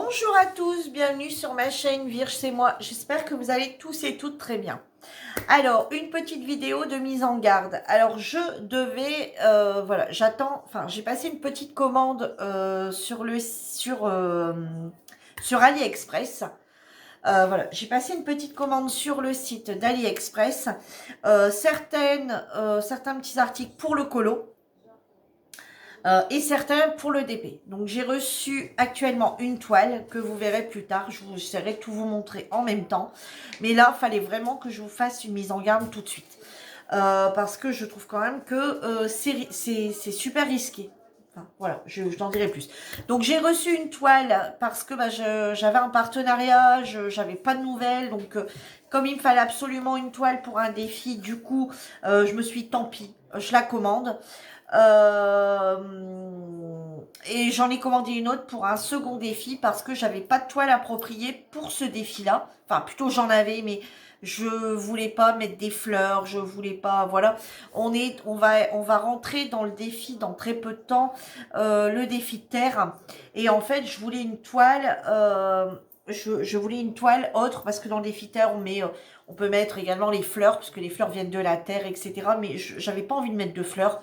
Bonjour à tous, bienvenue sur ma chaîne Virge, c'est moi. J'espère que vous allez tous et toutes très bien. Alors, une petite vidéo de mise en garde. Alors, je devais, voilà, j'attends, enfin, j'ai passé une petite commande sur AliExpress. Voilà, j'ai passé une petite commande sur le site d'AliExpress. Certains petits articles pour le colo. Et certains pour le DP. Donc j'ai reçu actuellement une toile que vous verrez plus tard. J'essaierai de tout vous montrer en même temps. Mais là, il fallait vraiment que je vous fasse une mise en garde tout de suite. Parce que je trouve quand même que c'est super risqué. Enfin, voilà, je n'en dirai plus. Donc j'ai reçu une toile parce que j'avais un partenariat, j'avais pas de nouvelles. Donc comme il me fallait absolument une toile pour un défi, du coup, je me suis dit, tant pis, je la commande. Euh, et j'en ai commandé une autre pour un second défi parce que j'avais pas de toile appropriée pour ce défi-là. Enfin, plutôt j'en avais, mais je voulais pas mettre des fleurs, je voulais pas, voilà. On va rentrer dans le défi dans très peu de temps, le défi de terre. Et en fait, je voulais une toile, je voulais une toile autre parce que dans le défi terre, on peut mettre également les fleurs parce que les fleurs viennent de la terre, etc. Mais j'avais pas envie de mettre de fleurs.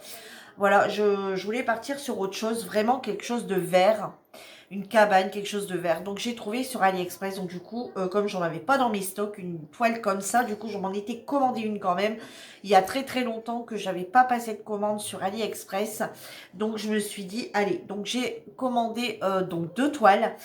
Voilà, je voulais partir sur autre chose, vraiment quelque chose de vert, une cabane, quelque chose de vert. Donc j'ai trouvé sur AliExpress, donc du coup, comme j'en avais pas dans mes stocks, une toile comme ça, du coup je m'en étais commandé une quand même. Il y a très très longtemps que j'avais pas passé de commande sur AliExpress, donc je me suis dit, allez, donc j'ai commandé donc deux toiles.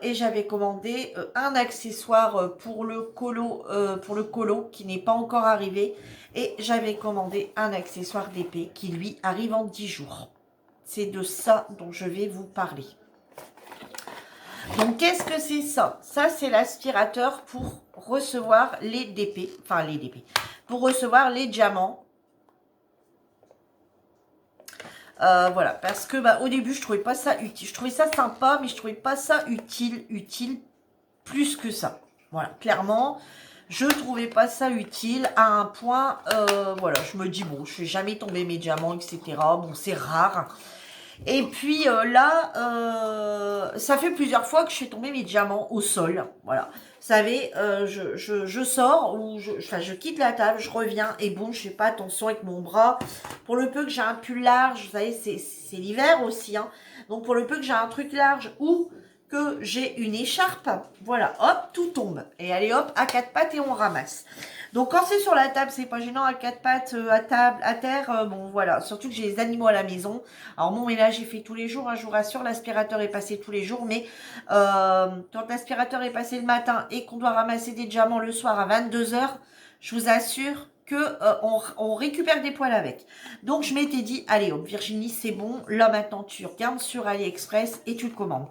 Et j'avais commandé un accessoire pour le colo qui n'est pas encore arrivé. Et j'avais commandé un accessoire d'épée qui lui arrive en 10 jours. C'est de ça dont je vais vous parler. Donc qu'est-ce que c'est ça? Ça c'est l'aspirateur pour recevoir les DP. Enfin les DP. Pour recevoir les diamants. Voilà, parce que au début je trouvais pas ça utile. Je trouvais ça sympa, mais je trouvais pas ça utile plus que ça. Voilà, clairement, je trouvais pas ça utile à un point, voilà, je me dis, bon, je fais jamais tomber mes diamants, etc. Bon, c'est rare. Et puis là, ça fait plusieurs fois que je fais tomber mes diamants au sol. Voilà. Vous savez, je sors ou je quitte la table, je reviens et bon, je fais pas attention avec mon bras. Pour le peu que j'ai un pull large, vous savez, c'est l'hiver aussi. Hein. Donc pour le peu que j'ai un truc large ou que j'ai une écharpe, voilà, hop, tout tombe. Et allez hop, à quatre pattes et on ramasse. Donc quand c'est sur la table, c'est pas gênant, à quatre pattes, à table, à terre, bon voilà, surtout que j'ai les animaux à la maison. Alors mon ménage est fait tous les jours, hein, je vous rassure, l'aspirateur est passé tous les jours, mais quand l'aspirateur est passé le matin et qu'on doit ramasser des diamants le soir à 22h, je vous assure que on récupère des poils avec. Donc je m'étais dit, allez hop, Virginie, c'est bon, là maintenant tu regardes sur AliExpress et tu le commandes.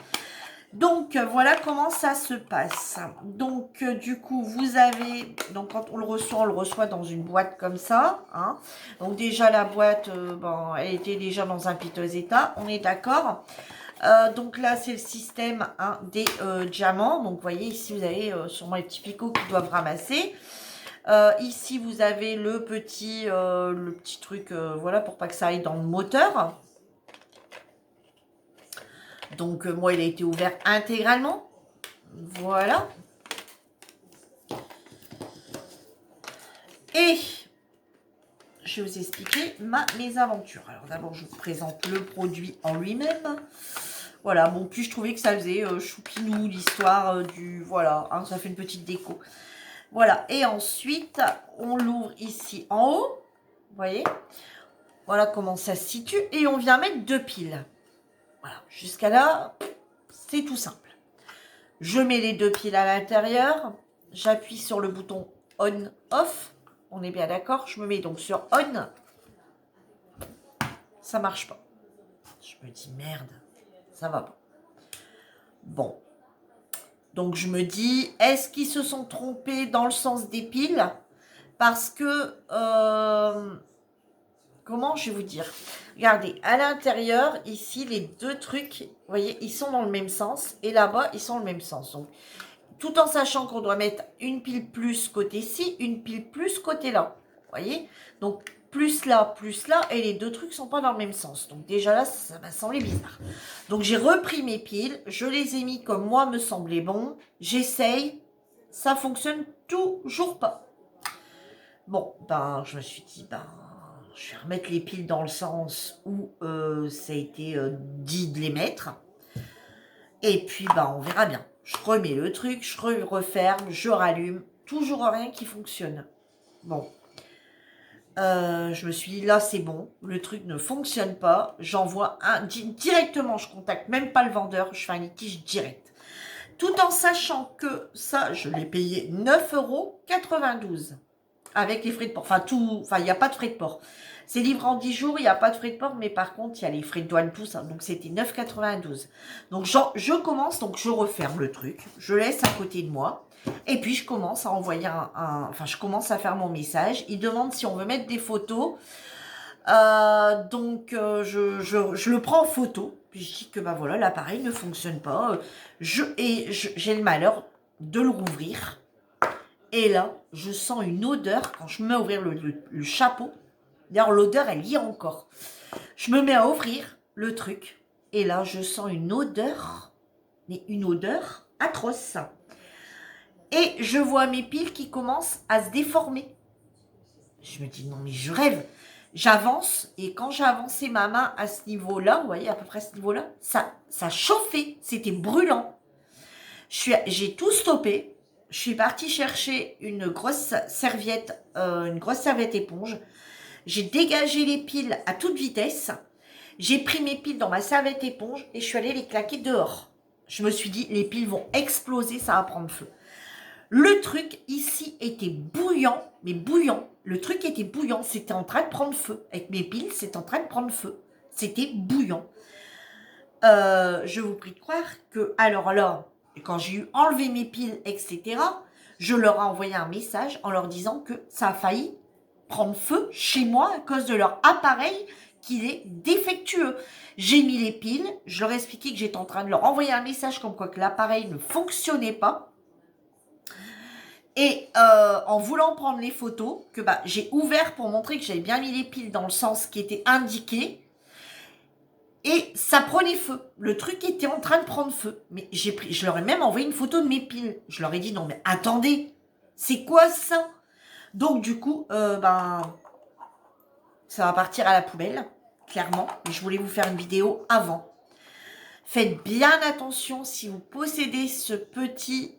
Donc voilà comment ça se passe. Donc du coup vous avez, donc quand on le reçoit dans une boîte comme ça. Hein. Donc déjà la boîte, bon, elle était déjà dans un piteux état, on est d'accord. Donc là c'est le système hein, des diamants. Donc vous voyez ici vous avez sûrement les petits picots qui doivent ramasser. Ici vous avez le petit truc, voilà pour pas que ça aille dans le moteur. Donc, moi, il a été ouvert intégralement. Voilà. Et je vais vous expliquer ma mésaventure. Alors, d'abord, je vous présente le produit en lui-même. Voilà, bon, puis je trouvais que ça faisait choupinou l'histoire du... Voilà, hein, ça fait une petite déco. Voilà, et ensuite, on l'ouvre ici en haut. Vous voyez? Voilà comment ça se situe. Et on vient mettre deux piles. Voilà, jusqu'à là, c'est tout simple. Je mets les deux piles à l'intérieur. J'appuie sur le bouton on-off. On est bien d'accord. Je me mets donc sur on. Ça marche pas. Je me dis merde, ça va pas. Bon. Donc je me dis, est-ce qu'ils se sont trompés dans le sens des piles? Parce que, comment je vais vous dire? Regardez, à l'intérieur, ici, les deux trucs, vous voyez, ils sont dans le même sens. Et là-bas, ils sont dans le même sens. Donc, tout en sachant qu'on doit mettre une pile plus côté-ci, une pile plus côté-là. Vous voyez? Donc, plus là, et les deux trucs sont pas dans le même sens. Donc déjà là, ça m'a semblé bizarre. Donc j'ai repris mes piles, je les ai mis comme moi me semblait bon, j'essaye, ça fonctionne toujours pas. Bon, ben je me suis dit, ben je vais remettre les piles dans le sens où ça a été dit de les mettre. Et puis ben on verra bien. Je remets le truc, je referme, je rallume, toujours rien qui fonctionne. Bon. Je me suis dit, là, c'est bon, le truc ne fonctionne pas. J'envoie directement, je contacte même pas le vendeur, je fais un litige direct. Tout en sachant que ça, je l'ai payé 9,92 € avec les frais de port. Enfin, il n'y a pas de frais de port. C'est livré en 10 jours, il n'y a pas de frais de port, mais par contre, il y a les frais de douane, tout ça. Donc, c'était 9,92 €. Donc, je commence, donc je referme le truc, je laisse à côté de moi. Et puis, je commence à envoyer je commence à faire mon message. Il demande si on veut mettre des photos. Je le prends en photo. Puis, je dis que, bah voilà, l'appareil ne fonctionne pas. J'ai le malheur de le rouvrir. Et là, je sens une odeur quand je me mets à ouvrir le chapeau. D'ailleurs, l'odeur, elle y est encore. Je me mets à ouvrir le truc. Et là, je sens une odeur. Mais une odeur atroce. Et je vois mes piles qui commencent à se déformer. Je me dis, non mais je rêve. J'avance et quand j'ai avancé ma main à ce niveau-là, vous voyez, à peu près à ce niveau-là, ça chauffait, c'était brûlant. J'ai tout stoppé. Je suis partie chercher une grosse serviette éponge. J'ai dégagé les piles à toute vitesse. J'ai pris mes piles dans ma serviette éponge et je suis allée les claquer dehors. Je me suis dit, les piles vont exploser, ça va prendre feu. Le truc ici était bouillant, mais bouillant. Le truc était bouillant, c'était en train de prendre feu. Avec mes piles, c'était en train de prendre feu. C'était bouillant. Je vous prie de croire que, alors là, quand j'ai eu enlevé mes piles, etc., je leur ai envoyé un message en leur disant que ça a failli prendre feu chez moi à cause de leur appareil qui est défectueux. J'ai mis les piles, je leur ai expliqué que j'étais en train de leur envoyer un message comme quoi que l'appareil ne fonctionnait pas. Et en voulant prendre les photos, que j'ai ouvert pour montrer que j'avais bien mis les piles dans le sens qui était indiqué. Et ça prenait feu. Le truc était en train de prendre feu. Mais je leur ai même envoyé une photo de mes piles. Je leur ai dit, non mais attendez, c'est quoi ça? Donc du coup, ça va partir à la poubelle, clairement. Mais je voulais vous faire une vidéo avant. Faites bien attention si vous possédez ce petit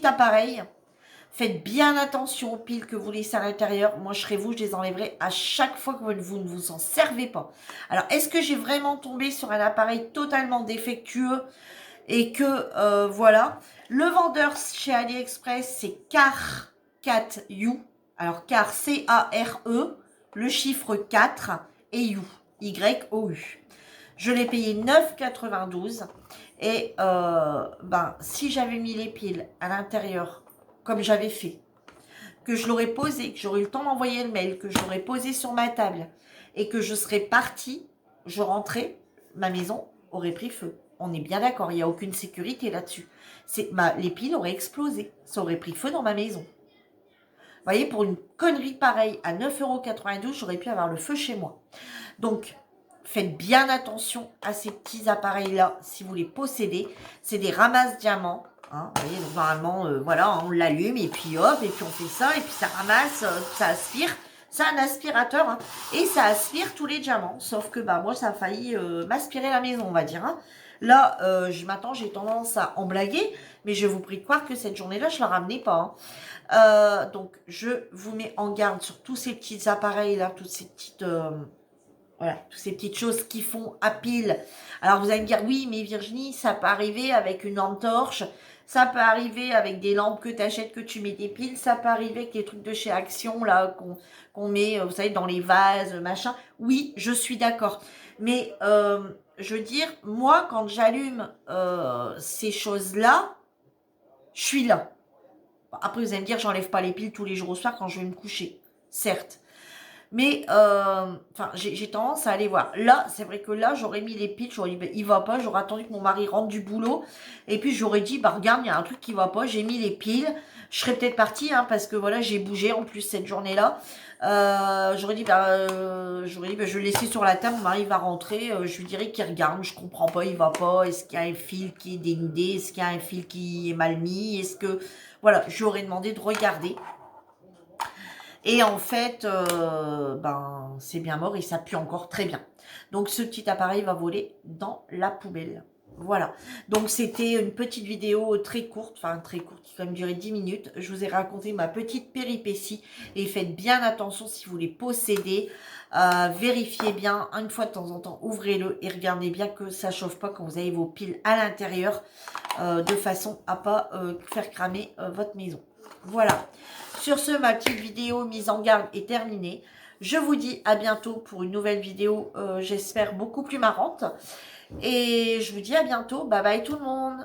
appareil. Faites bien attention aux piles que vous laissez à l'intérieur. Moi, je serais vous, je les enlèverai à chaque fois que vous ne vous en servez pas. Alors, est-ce que j'ai vraiment tombé sur un appareil totalement défectueux et que, voilà. Le vendeur chez AliExpress, c'est Car4U. Alors, Car, C-A-R-E, le chiffre 4 et You, Y-O-U. Je l'ai payé 9,92 € et si j'avais mis les piles à l'intérieur comme j'avais fait, que je l'aurais posé, que j'aurais eu le temps d'envoyer le mail, que je l'aurais posé sur ma table et que je serais partie, je rentrais, ma maison aurait pris feu. On est bien d'accord, il n'y a aucune sécurité là-dessus. Les piles auraient explosé, ça aurait pris feu dans ma maison. Vous voyez, pour une connerie pareille, à 9,92 €, j'aurais pu avoir le feu chez moi. Donc, faites bien attention à ces petits appareils-là si vous les possédez. C'est des ramasse-diamants. Hein, vous voyez, donc normalement, voilà, on l'allume et puis hop, et puis on fait ça, et puis ça ramasse, ça aspire. C'est un aspirateur, hein, et ça aspire tous les diamants. Sauf que moi, ça a failli m'aspirer la maison, on va dire. Hein. Là, maintenant, j'ai tendance à en blaguer, mais je vous prie de croire que cette journée-là, je ne la ramenais pas. Hein. Donc, je vous mets en garde sur tous ces petits appareils-là, toutes ces petites... Voilà, toutes ces petites choses qui font à pile. Alors, vous allez me dire, oui, mais Virginie, ça peut arriver avec une lampe torche. Ça peut arriver avec des lampes que tu achètes, que tu mets des piles. Ça peut arriver avec les trucs de chez Action, là, qu'on met, vous savez, dans les vases, machin. Oui, je suis d'accord. Mais, je veux dire, moi, quand j'allume ces choses-là, je suis là. Après, vous allez me dire, j'enlève pas les piles tous les jours au soir quand je vais me coucher. Certes. Mais, enfin, j'ai tendance à aller voir. Là, c'est vrai que là, j'aurais mis les piles, j'aurais dit, ben, il va pas, j'aurais attendu que mon mari rentre du boulot. Et puis, j'aurais dit, bah, regarde, il y a un truc qui va pas, j'ai mis les piles. Je serais peut-être partie, hein, parce que voilà, j'ai bougé en plus cette journée-là. J'aurais dit, bah, je vais le laisser sur la table, mon mari va rentrer, je lui dirais qu'il regarde, je comprends pas, il va pas, est-ce qu'il y a un fil qui est dénudé, est-ce qu'il y a un fil qui est mal mis, est-ce que, voilà, j'aurais demandé de regarder. Et en fait, ben, c'est bien mort et ça pue encore très bien. Donc, ce petit appareil va voler dans la poubelle. Voilà. Donc, c'était une petite vidéo très courte, enfin très courte, qui a quand même duré 10 minutes. Je vous ai raconté ma petite péripétie et faites bien attention si vous les possédez. Vérifiez bien, une fois de temps en temps, ouvrez-le et regardez bien que ça chauffe pas quand vous avez vos piles à l'intérieur, de façon à pas faire cramer votre maison. Voilà. Sur ce, ma petite vidéo mise en garde est terminée. Je vous dis à bientôt pour une nouvelle vidéo, j'espère beaucoup plus marrante. Et je vous dis à bientôt. Bye bye tout le monde.